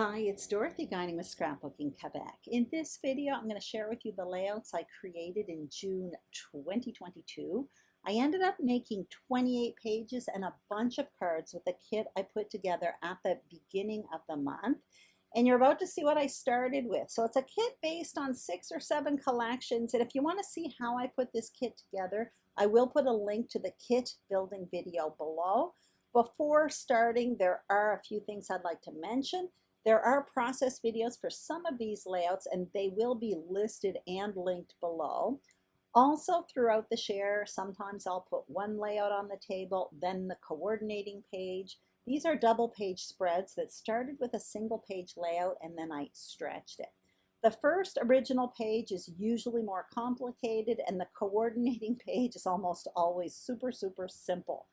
Hi, it's Dorothy Guinan with Scrapbooking Quebec. In this video, I'm going to share with you the layouts I created in June 2022. I ended up making 28 pages and a bunch of cards with a kit I put together at the beginning of the month. And you're about to see what I started with. So it's a kit based on 6 or 7 collections. And if you want to see how I put this kit together, I will put a link to the kit building video below. Before starting, there are a few things I'd like to mention. There are process videos for some of these layouts, and they will be listed and linked below. Also, throughout the share, sometimes I'll put one layout on the table, then the coordinating page. These are double page spreads that started with a single page layout and then I stretched it. The first original page is usually more complicated, and the coordinating page is almost always super simple.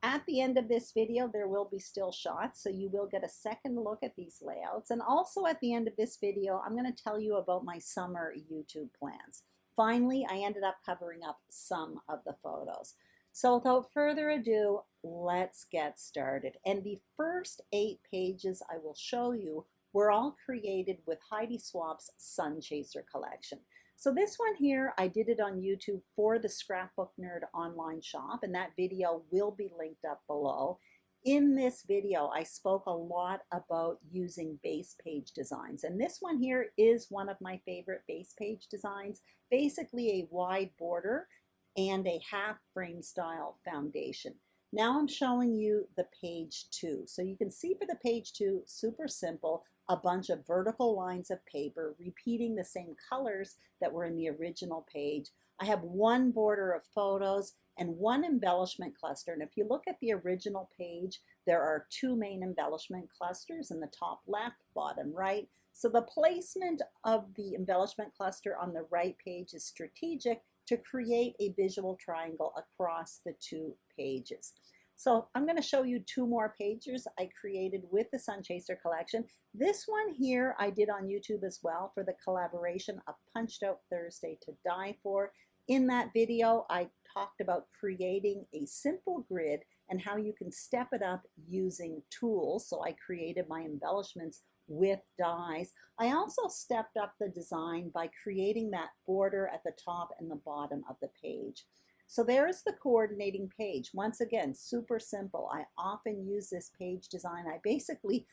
At the end of this video, there will be still shots, so you will get a second look at these layouts. And also at the end of this video, I'm going to tell you about my summer YouTube plans. Finally, I ended up covering up some of the photos. So without further ado, let's get started. And the first 8 pages I will show you were all created with Heidi Swapp's Sun Chaser collection. So this one here, I did it on YouTube for the Scrapbook Nerd online shop, and that video will be linked up below. In this video, I spoke a lot about using base page designs, and this one here is one of my favorite base page designs, basically a wide border and a half frame style foundation. Now I'm showing you the page 2. So you can see for the page 2, super simple, a bunch of vertical lines of paper repeating the same colors that were in the original page. I have one border of photos and one embellishment cluster. And if you look at the original page, there are 2 main embellishment clusters in the top left, bottom right. So the placement of the embellishment cluster on the right page is strategic to create a visual triangle across the 2 pages. So I'm going to show you 2 more pages I created with the Sun Chaser collection. This one here I did on YouTube as well for the collaboration of Punched Out Thursday to Die For. In that video, I talked about creating a simple grid and how you can step it up using tools. So I created my embellishments with dies. I also stepped up the design by creating that border at the top and the bottom of the page. So there's the coordinating page. Once again, super simple. I often use this page design. I basically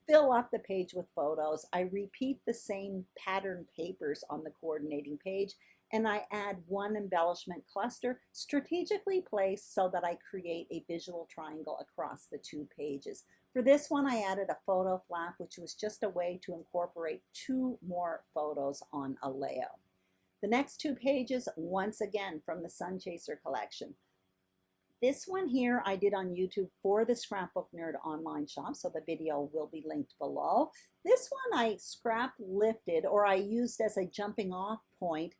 fill up the page with photos. I repeat the same pattern papers on the coordinating page, and I add one embellishment cluster strategically placed so that I create a visual triangle across the 2 pages. For this one, I added a photo flap, which was just a way to incorporate 2 more photos on a layout. The next 2 pages, once again, from the Sun Chaser collection. This one here I did on YouTube for the Scrapbook Nerd online shop, so the video will be linked below. This one I scrap lifted, or I used as a jumping off point,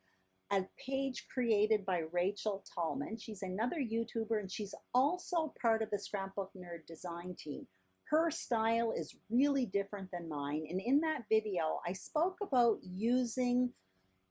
a page created by Rachel Tallman. She's another YouTuber, and she's also part of the Scrapbook Nerd design team. Her style is really different than mine, and in that video I spoke about using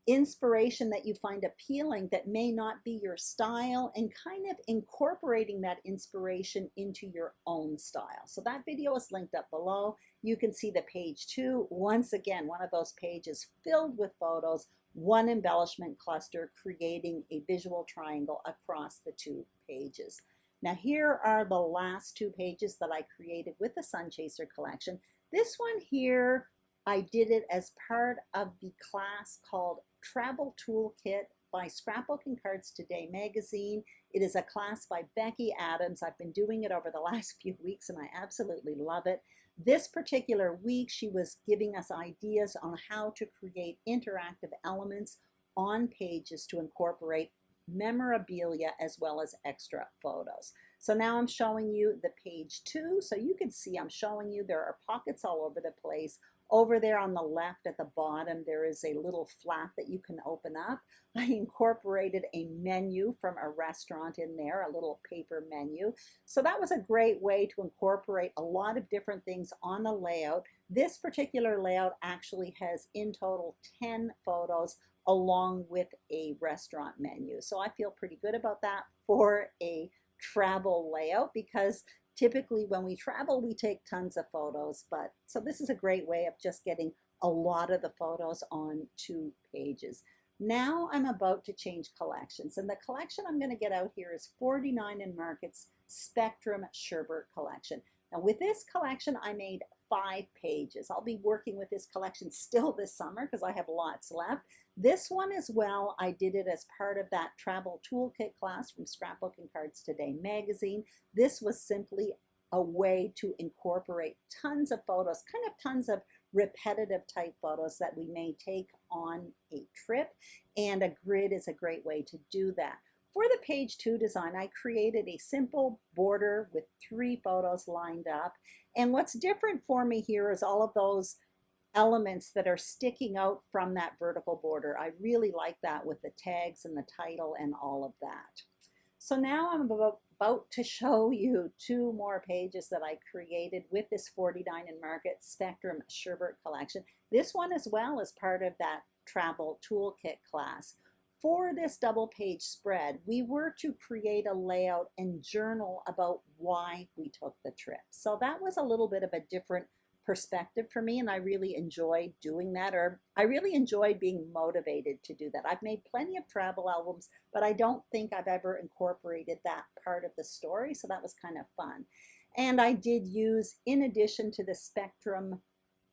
inspiration that you find appealing that may not be your style and kind of incorporating that inspiration into your own style. So that video is linked up below. You can see the page 2. Once again, one of those pages filled with photos, one embellishment cluster creating a visual triangle across the 2 pages. Now here are the last 2 pages that I created with the Sun Chaser collection. This one here, I did it as part of the class called Travel Toolkit by Scrapbooking Cards Today magazine. It is a class by Becky Adams. I've been doing it over the last few weeks and I absolutely love it. This particular week, she was giving us ideas on how to create interactive elements on pages to incorporate memorabilia as well as extra photos. So now I'm showing you the page 2. So you can see I'm showing you there are pockets all over the place. Over there on the left at the bottom, there is a little flap that you can open up. I incorporated a menu from a restaurant in there, a little paper menu. So that was a great way to incorporate a lot of different things on a layout. This particular layout actually has in total 10 photos along with a restaurant menu. So I feel pretty good about that for a travel layout because Typically when we travel, we take tons of photos, but so this is a great way of just getting a lot of the photos on 2 pages. Now I'm about to change collections, and the collection I'm going to get out here is 49 in Market's Spectrum Sherbert collection. Now with this collection, I made 5 pages. I'll be working with this collection still this summer because I have lots left. This one as well, I did it as part of that travel toolkit class from Scrapbooking Cards Today magazine. This was simply a way to incorporate tons of photos, kind of tons of repetitive type photos that we may take on a trip, and a grid is a great way to do that. For the page 2 design, I created a simple border with 3 photos lined up, and what's different for me here is all of those elements that are sticking out from that vertical border. I really like that with the tags and the title and all of that. So now I'm about to show you 2 more pages that I created with this 49 in Market Spectrum Sherbert collection. This one as well is part of that travel toolkit class. For this double page spread, we were to create a layout and journal about why we took the trip. So that was a little bit of a different perspective for me, and I really enjoyed doing that, or I really enjoyed being motivated to do that. I've made plenty of travel albums, but I don't think I've ever incorporated that part of the story, so that was kind of fun. And I did use, in addition to the Spectrum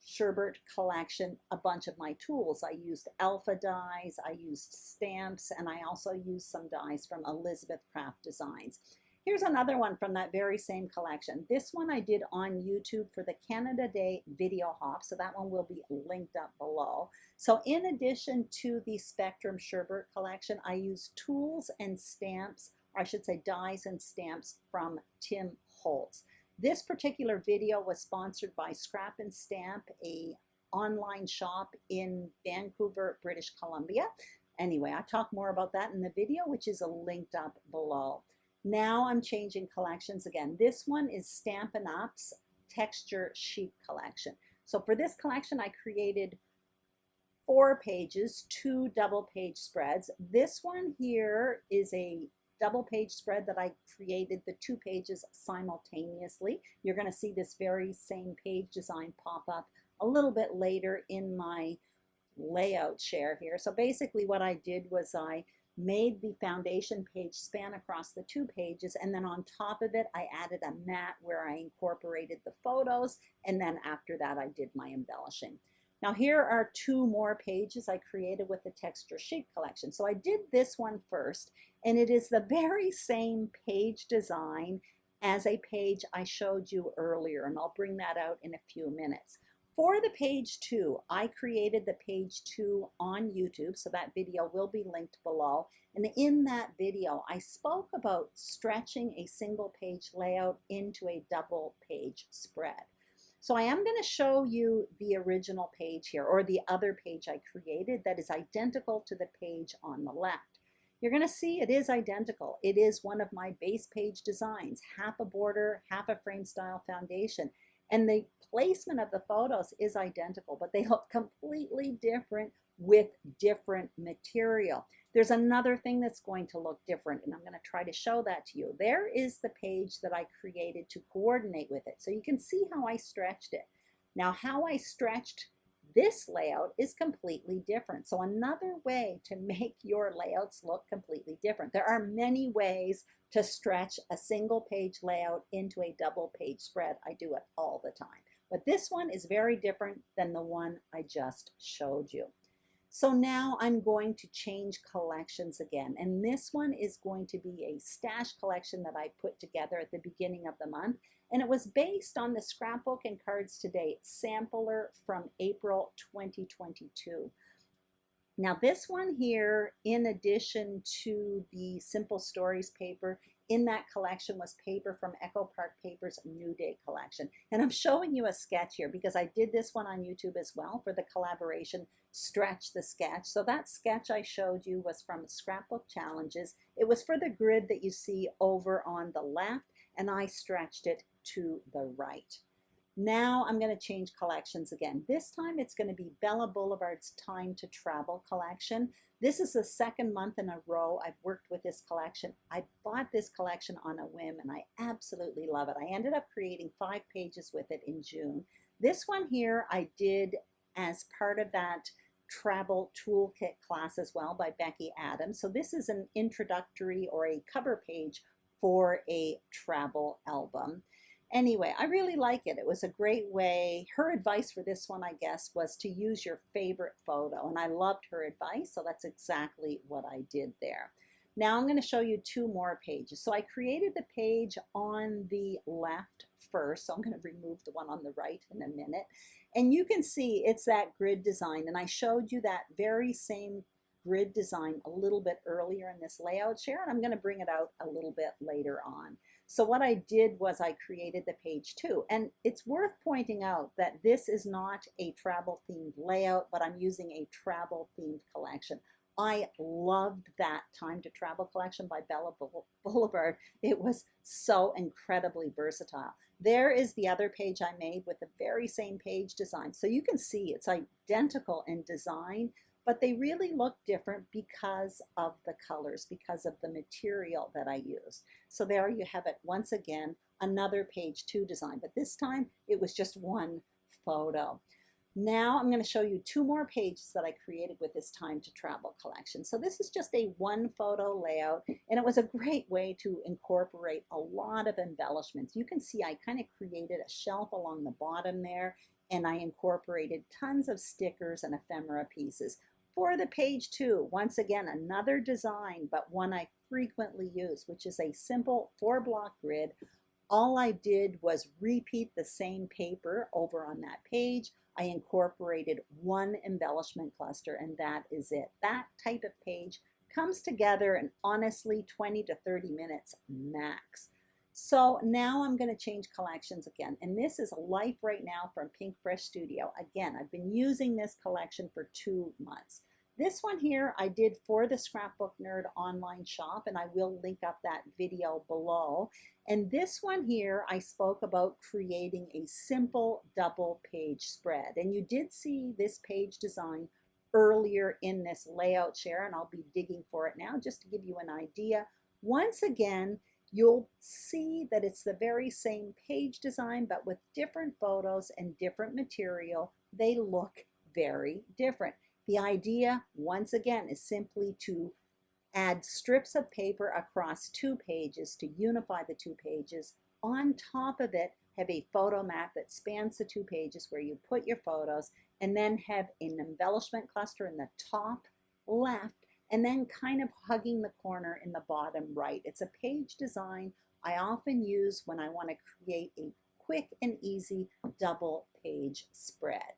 Sherbert collection, a bunch of my tools. I used alpha dies, I used stamps, and I also used some dies from Elizabeth Craft Designs. Here's another one from that very same collection. This one I did on YouTube for the Canada Day video hop, so that one will be linked up below. So in addition to the Spectrum Sherbert collection, I used tools and stamps, or I should say dies and stamps, from Tim Holtz. This particular video was sponsored by Scrap and Stamp, a online shop in Vancouver, British Columbia. Anyway, I talk more about that in the video, which is linked up below. Now I'm changing collections again. This one is Stampin' Up's Texture Sheet collection. So for this collection, I created 4 pages, 2 double page spreads. This one here is a double page spread that I created the 2 pages simultaneously. You're going to see this very same page design pop up a little bit later in my layout share here. So basically what I did was I made the foundation page span across the 2 pages, and then on top of it I added a mat where I incorporated the photos, and then after that I did my embellishing. Now here are 2 more pages I created with the Texture Sheet collection. So I did this one first, and it is the very same page design as a page I showed you earlier, and I'll bring that out in a few minutes. For the page 2, I created the page 2 on YouTube, so that video will be linked below. And in that video, I spoke about stretching a single page layout into a double page spread. So I am going to show you the original page here, or the other page I created that is identical to the page on the left. You're going to see it is identical. It is one of my base page designs, half a border, half a frame style foundation. And the placement of the photos is identical, but they look completely different with different material. There's another thing that's going to look different, and I'm going to try to show that to you. There is the page that I created to coordinate with it. So you can see how I stretched it. Now, how I stretched this layout is completely different. So another way to make your layouts look completely different. There are many ways to stretch a single page layout into a double page spread. I do it all the time. But this one is very different than the one I just showed you. So now I'm going to change collections again, and this one is going to be a stash collection that I put together at the beginning of the month, and it was based on the Scrapbooking Cards Today sampler from April 2022. Now this one here, in addition to the Simple Stories paper, in that collection was paper from Echo Park Paper's New Day collection. And I'm showing you a sketch here because I did this one on YouTube as well for the collaboration Stretch the Sketch. So that sketch I showed you was from Scrapbook Challenges. It was for the grid that you see over on the left, and I stretched it to the right. Now I'm going to change collections again. This time it's going to be Bella Boulevard's Time to Travel collection. This is the second month in a row I've worked with this collection. I bought this collection on a whim and I absolutely love it. I ended up creating 5 pages with it in June. This one here I did as part of that travel toolkit class as well by Becky Adams. So this is an introductory or a cover page for a travel album. Anyway, I really like it. It was a great way. Her advice for this one, I guess, was to use your favorite photo. And I loved her advice, so that's exactly what I did there. Now I'm going to show you 2 more pages. So I created the page on the left first. So I'm going to remove the one on the right in a minute. And you can see it's that grid design. And I showed you that very same grid design a little bit earlier in this layout share. And I'm going to bring it out a little bit later on. So what I did was I created the page 2, and it's worth pointing out that this is not a travel themed layout, but I'm using a travel themed collection. I loved that Time to Travel collection by Bella Boulevard. It was so incredibly versatile. There is the other page I made with the very same page design. So you can see it's identical in design, but they really look different because of the colors, because of the material that I used. So there you have it once again, another page 2 design, but this time it was just one photo. Now I'm going to show you 2 more pages that I created with this Time to Travel collection. So this is just a 1 photo layout, and it was a great way to incorporate a lot of embellishments. You can see I kind of created a shelf along the bottom there, and I incorporated tons of stickers and ephemera pieces. For the page 2, once again, another design, but one I frequently use, which is a simple 4-block grid. All I did was repeat the same paper over on that page. I incorporated 1 embellishment cluster, and that is it. That type of page comes together in honestly 20 to 30 minutes max. So now I'm going to change collections again, and this is Life Right Now from Pinkfresh Studio. Again, I've been using this collection for 2 months. This one here I did for the Scrapbook Nerd online shop, and I will link up that video below. And this one here I spoke about creating a simple double page spread, and you did see this page design earlier in this layout share, and I'll be digging for it now just to give you an idea. Once again, you'll see that it's the very same page design, but with different photos and different material. They look very different. The idea, once again, is simply to add strips of paper across 2 pages to unify the 2 pages. On top of it, have a photo mat that spans the 2 pages where you put your photos, and then have an embellishment cluster in the top left, and then kind of hugging the corner in the bottom right. It's a page design I often use when I want to create a quick and easy double page spread.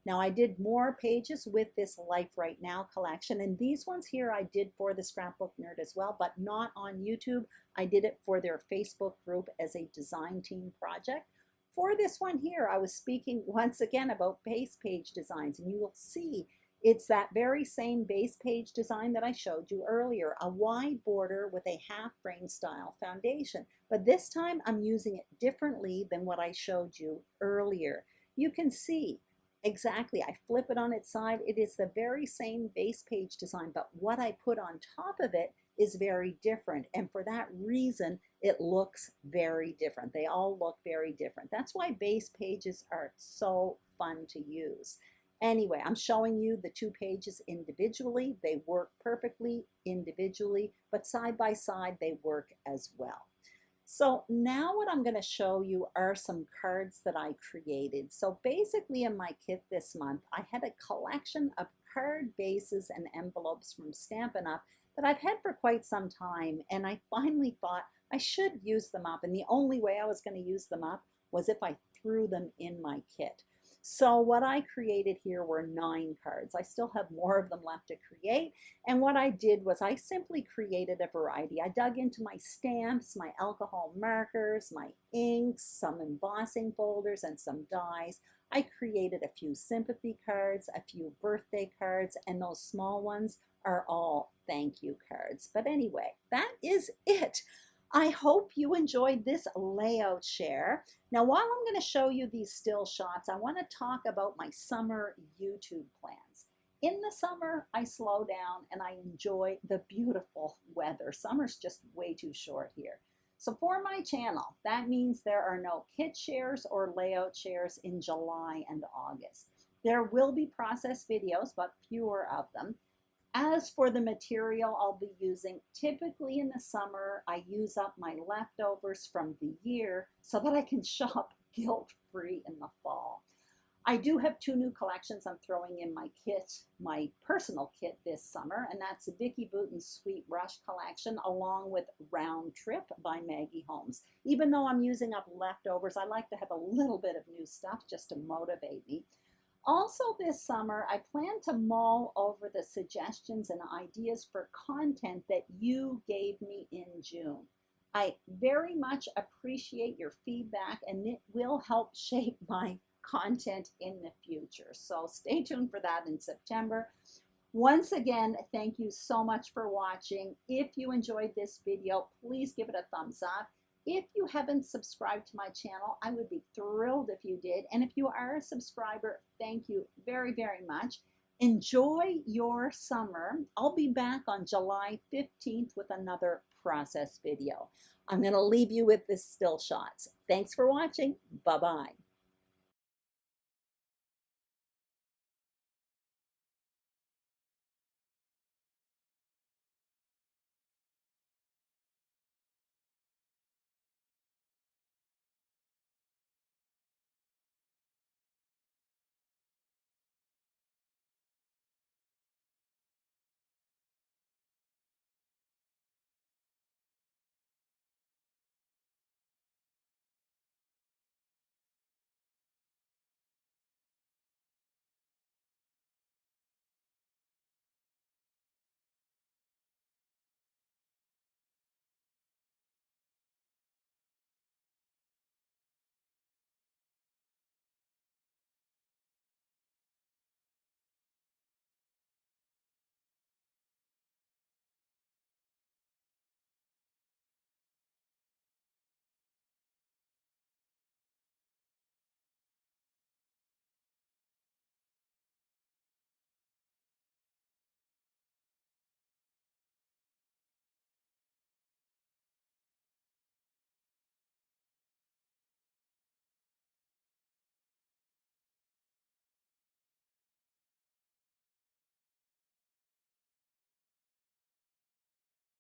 Now I did more pages with this Life Right Now collection, and these ones here I did for the Scrapbook Nerd as well, but not on YouTube. I did it for their Facebook group as a design team project. For this one here, I was speaking once again about base page designs, and you will see it's that very same base page design that I showed you earlier, a wide border with a half frame style foundation. But this time I'm using it differently than what I showed you earlier. You can see exactly, I flip it on its side. It is the very same base page design, but what I put on top of it is very different. And for that reason, it looks very different. They all look very different. That's why base pages are so fun to use. Anyway, I'm showing you the 2 pages individually. They work perfectly individually, but side by side they work as well. So now what I'm going to show you are some cards that I created. So basically in my kit this month, I had a collection of card bases and envelopes from Stampin' Up that I've had for quite some time, and I finally thought I should use them up, and the only way I was going to use them up was if I threw them in my kit. So what I created here were 9 cards. I still have more of them left to create. And what I did was I simply created a variety. I dug into my stamps, my alcohol markers, my inks, some embossing folders, and some dies. I created a few sympathy cards, a few birthday cards, and those small ones are all thank you cards. But anyway, that is it. I hope you enjoyed this layout share. Now, while I'm going to show you these still shots, I want to talk about my summer YouTube plans. In the summer, I slow down and I enjoy the beautiful weather. Summer's just way too short here. So for my channel, that means there are no kit shares or layout shares in July and August. There will be process videos, but fewer of them. As for the material I'll be using, typically in the summer, I use up my leftovers from the year so that I can shop guilt-free in the fall. I do have two new collections I'm throwing in my kit, my personal kit this summer, and that's the Vicky Bouton's Sweet Rush collection along with Round Trip by Maggie Holmes. Even though I'm using up leftovers, I like to have a little bit of new stuff just to motivate me. Also this summer, I plan to mull over the suggestions and ideas for content that you gave me in June. I very much appreciate your feedback and it will help shape my content in the future. So stay tuned for that in September. Once again, thank you so much for watching. If you enjoyed this video, please give it a thumbs up. If you haven't subscribed to my channel, I would be thrilled if you did. And if you are a subscriber, thank you very, very much. Enjoy your summer. I'll be back on July 15th with another process video. I'm going to leave you with the still shots. Thanks for watching. Bye-bye.